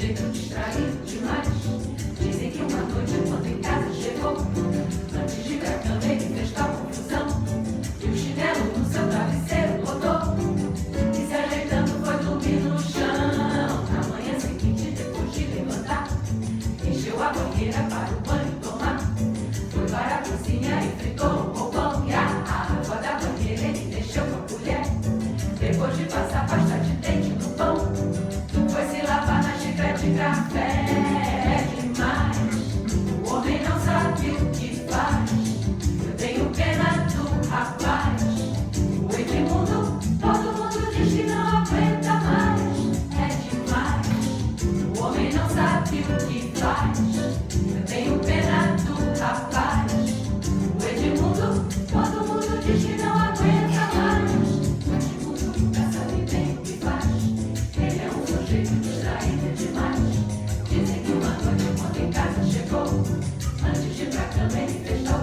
sujeito distraído demais. Dizem que uma noite, quando em casa chegou, antes de ir pra cama ele fez tal confusão, e o chinelo no seu travesseiro rodou, e se ajeitando foi dormir no chão. Na manhã seguinte, depois de levantar, encheu a banheira para o banho tomar, foi para a cozinha e fritou o roupão, e a água da banheira ele deixou com a colher. Depois de passar pasta de dente no pão, foi se lavar na xícara de café. É demais, o homem não sabe o que faz. Eu tenho pena do rapaz. O Edmundo, todo mundo diz que não aguenta mais. É demais, o homem não sabe o que faz. Eu tenho pena do rapaz. O Edmundo, todo mundo diz que não aguenta mais. O Edmundo nunca sabe bem o que faz. Ele é um sujeito distraído demais. Dizem que uma noite, quando em casa chegou, antes de ir pra cama ele fez tal